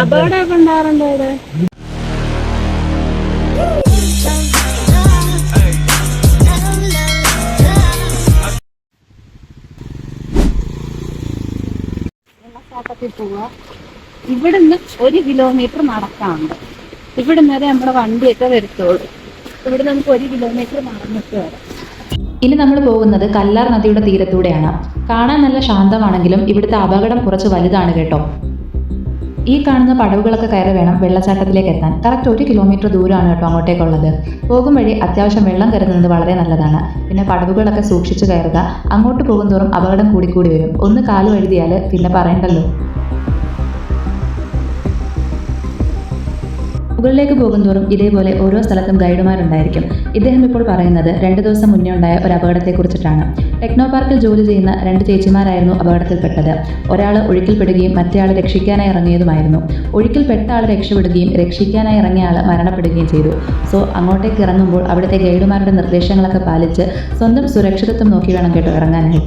അപകടമൊക്കെ ഉണ്ടാറുണ്ടോ ഇവിടെ? വെള്ളച്ചാട്ടത്തിൽ പോവാ. ഇവിടുന്ന് 1 കിലോമീറ്റർ നടക്കാനുണ്ട്. ഇവിടുന്ന് വരെ നമ്മുടെ വണ്ടിയൊക്കെ വരുത്തോളൂ. ഇവിടെ നമുക്ക് 1 കിലോമീറ്റർ നടന്നിട്ട് വരാം. ഇനി നമ്മൾ പോകുന്നത് കല്ലാർ നദിയുടെ തീരത്തൂടെയാണ്. കാണാൻ നല്ല ശാന്തമാണെങ്കിലും ഇവിടുത്തെ അപകടം കുറച്ച് വലുതാണ് കേട്ടോ. ഈ കാണുന്ന പടവുകളൊക്കെ കയറി വേണം വെള്ളച്ചാട്ടത്തിലേക്ക് എത്താൻ. കറക്റ്റ് 1 കിലോമീറ്റർ ദൂരമാണ് കേട്ടോ അങ്ങോട്ടേക്കുള്ളത്. പോകും വഴി അത്യാവശ്യം വെള്ളം കരുതുന്നത് വളരെ നല്ലതാണ്. പിന്നെ പടവുകളൊക്കെ സൂക്ഷിച്ചു കയറുക. അങ്ങോട്ട് പോകുന്തോറും അപകടം കൂടിക്കൂടി വരും. ഒന്ന് കാല് വഴുതിയാൽ പിന്നെ പറയണ്ടല്ലോ. മുകളിലേക്ക് പോകുന്തോറും ഇതേപോലെ ഓരോ സ്ഥലത്തും ഗൈഡുമാരുണ്ടായിരിക്കും. ഇദ്ദേഹം ഇപ്പോൾ പറയുന്നത് 2 ദിവസം മുന്നേ ഉണ്ടായ ഒരു അപകടത്തെക്കുറിച്ചിട്ടാണ്. ടെക്നോ പാർക്കിൽ ജോലി ചെയ്യുന്ന 2 ചേച്ചിമാരായിരുന്നു അപകടത്തിൽപ്പെട്ടത്. ഒരാൾ ഒഴുക്കിൽപ്പെടുകയും മറ്റേയാൾ രക്ഷിക്കാനായി ഇറങ്ങിയതുമായിരുന്നു. ഒഴുക്കിൽപ്പെട്ട ആൾ രക്ഷപ്പെടുകയും രക്ഷിക്കാനായി ഇറങ്ങിയ ആൾ മരണപ്പെടുകയും ചെയ്തു. സോ അങ്ങോട്ടേക്ക് ഇറങ്ങുമ്പോൾ അവിടുത്തെ ഗൈഡുമാരുടെ നിർദ്ദേശങ്ങളൊക്കെ പാലിച്ച് സ്വന്തം സുരക്ഷിതത്വം നോക്കി വേണം കേട്ടോ ഇറങ്ങാനായി.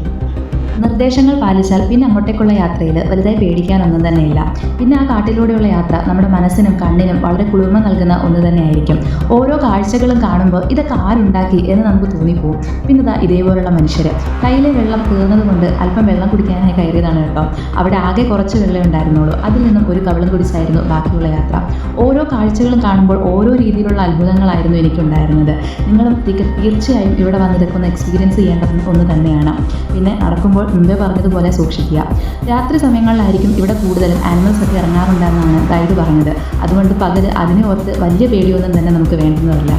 നിർദ്ദേശങ്ങൾ പാലിച്ചാൽ പിന്നെ അങ്ങോട്ടേക്കുള്ള യാത്രയിൽ വലുതായി പേടിക്കാനൊന്നും തന്നെയില്ല. പിന്നെ ആ കാട്ടിലൂടെയുള്ള യാത്ര നമ്മുടെ മനസ്സിനും കണ്ണിനും വളരെ കുളിർമ നൽകുന്ന ഒന്ന് തന്നെയായിരിക്കും. ഓരോ കാഴ്ചകളും കാണുമ്പോൾ ഇതൊക്കെ ആരുണ്ടാക്കി എന്ന് നമുക്ക് തോന്നിപ്പോവും. പിന്നെ ഇതാ ഇതേപോലുള്ള മനുഷ്യർ കയ്യിലെ വെള്ളം തീർന്നത് കൊണ്ട് അല്പം വെള്ളം കുടിക്കാനായി കയറിയതാണ് കേട്ടോ. അവിടെ ആകെ കുറച്ച് വെള്ളം ഉണ്ടായിരുന്നുള്ളൂ. അതിൽ നിന്നും ഒരു കവളം കുടിച്ചായിരുന്നു ബാക്കിയുള്ള യാത്ര. ഓരോ കാഴ്ചകളും കാണുമ്പോൾ ഓരോ രീതിയിലുള്ള അത്ഭുതങ്ങളായിരുന്നു എനിക്കുണ്ടായിരുന്നത്. നിങ്ങളും തീർച്ചയായും ഇവിടെ വന്നിതൊക്കെ ഒന്ന് എക്സ്പീരിയൻസ് ചെയ്യേണ്ട ഒന്ന് തന്നെയാണ്. പിന്നെ നടക്കുമ്പോൾ മുമ്പേ പറഞ്ഞതുപോലെ സൂക്ഷിക്കുക. രാത്രി സമയങ്ങളിലായിരിക്കും ഇവിടെ കൂടുതലും ആനിമൽസ് ഒക്കെ ഇറങ്ങാറുണ്ടെന്നാണ് ഗൈഡ് പറഞ്ഞത്. അതുകൊണ്ട് പകൽ അതിനെ ഓർത്ത് വലിയ പേടിയൊന്നും തന്നെ നമുക്ക് വേണ്ടുന്നതല്ല.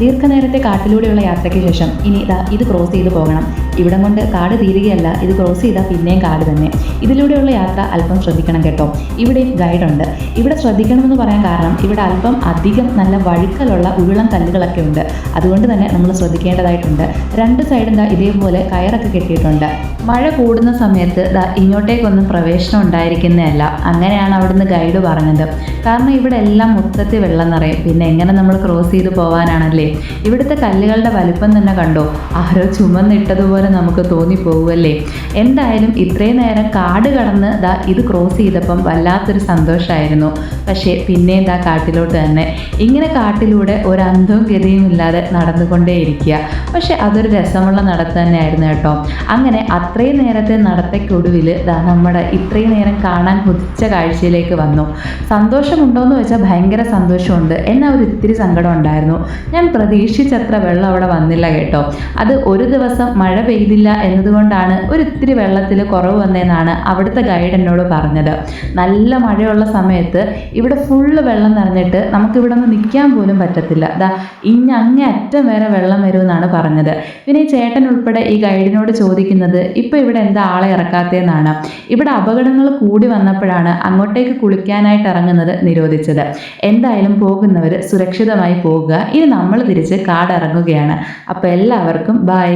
ദീർഘനേരത്തെ കാട്ടിലൂടെയുള്ള യാത്രയ്ക്ക് ശേഷം ഇനി ഇത് ക്രോസ് ചെയ്ത് പോകണം. ഇവിടം കൊണ്ട് കാട് തീരുകയല്ല, ഇത് ക്രോസ് ചെയ്താൽ പിന്നെയും കാട് തന്നെ. ഇതിലൂടെയുള്ള യാത്ര അല്പം ശ്രദ്ധിക്കണം കേട്ടോ. ഇവിടെയും ഗൈഡുണ്ട്. ഇവിടെ ശ്രദ്ധിക്കണമെന്ന് പറയാൻ കാരണം ഇവിടെ അല്പം അധികം നല്ല വഴുക്കലുള്ള ഉരുളം കല്ലുകളൊക്കെ ഉണ്ട്. അതുകൊണ്ട് തന്നെ നമ്മൾ ശ്രദ്ധിക്കേണ്ടതായിട്ടുണ്ട്. 2 സൈഡും ഇതേപോലെ കയറൊക്കെ കെട്ടിയിട്ടുണ്ട്. മഴ കൂടുന്ന സമയത്ത് ഇങ്ങോട്ടേക്കൊന്നും പ്രവേശനം ഉണ്ടായിരിക്കുന്നതല്ല. അങ്ങനെയാണ് അവിടുന്ന് ഗൈഡ് പറഞ്ഞത്. കാരണം ഇവിടെ എല്ലാം മൊത്തത്തിൽ വെള്ളം നിറയും. പിന്നെ എങ്ങനെ നമ്മൾ ക്രോസ് ചെയ്ത് പോകാനാണല്ലേ. ഇവിടുത്തെ കല്ലുകളുടെ വലിപ്പം തന്നെ കണ്ടോ, ആരോ ചുമന്നിട്ടതുപോലെ നമുക്ക് തോന്നിപ്പോകുമല്ലേ. എന്തായാലും ഇത്രയും നേരം കാട് കടന്ന് ഇത് ക്രോസ് ചെയ്തപ്പം വല്ലാത്തൊരു സന്തോഷമായിരുന്നു. പക്ഷേ പിന്നെ കാട്ടിലോട്ട് തന്നെ ഇങ്ങനെ കാട്ടിലൂടെ ഒരു അന്തവും ഗതിയും ഇല്ലാതെ നടന്നുകൊണ്ടേയിരിക്കുക. പക്ഷെ അതൊരു രസമുള്ള നടത്തം തന്നെയായിരുന്നു കേട്ടോ. അങ്ങനെ അത്രയും നേരത്തെ നടത്തയ്ക്കൊടുവിൽ നമ്മുടെ ഇത്രയും നേരം കാണാൻ കൊതിച്ച കാഴ്ചയിലേക്ക് വന്നു. സന്തോഷമുണ്ടോയെന്ന് വെച്ചാൽ ഭയങ്കര സന്തോഷമുണ്ട്. എന്നാൽ ഒരു ഇത്തിരി സങ്കടം ഉണ്ടായിരുന്നു. ഞാൻ പ്രതീക്ഷിച്ചത്ര വെള്ളം അവിടെ വന്നില്ല കേട്ടോ. അത് ഒരു ദിവസം മഴ പെയ്തില്ല എന്നതുകൊണ്ടാണ് ഒരിത്തിരി വെള്ളത്തിൽ കുറവ് വന്നതെന്നാണ് അവിടുത്തെ ഗൈഡ് എന്നോട് പറഞ്ഞത്. നല്ല മഴയുള്ള സമയത്ത് ഇവിടെ ഫുള്ള് വെള്ളം നിറഞ്ഞിട്ട് നമുക്കിവിടെ നിന്ന് നിൽക്കാൻ പോലും പറ്റത്തില്ല. അങ്ങേ അറ്റം വരെ വെള്ളം വരുമെന്നാണ് പറഞ്ഞത്. പിന്നെ ഈ ചേട്ടൻ ഉൾപ്പെടെ ഈ ഗൈഡിനോട് ചോദിക്കുന്നത് ഇപ്പോൾ ഇവിടെ എന്താ ആളെ ഇറക്കാത്തതെന്നാണ്. ഇവിടെ അപകടങ്ങൾ കൂടി വന്നപ്പോഴാണ് അങ്ങോട്ടേക്ക് കുളിക്കാനായിട്ട് ഇറങ്ങുന്നത് നിരോധിച്ചത്. എന്തായാലും പോകുന്നവർ സുരക്ഷിതമായി പോകുക. ഇനി നമ്മൾ തിരിച്ച് കാടിറങ്ങുകയാണ്. അപ്പോൾ എല്ലാവർക്കും ബൈ.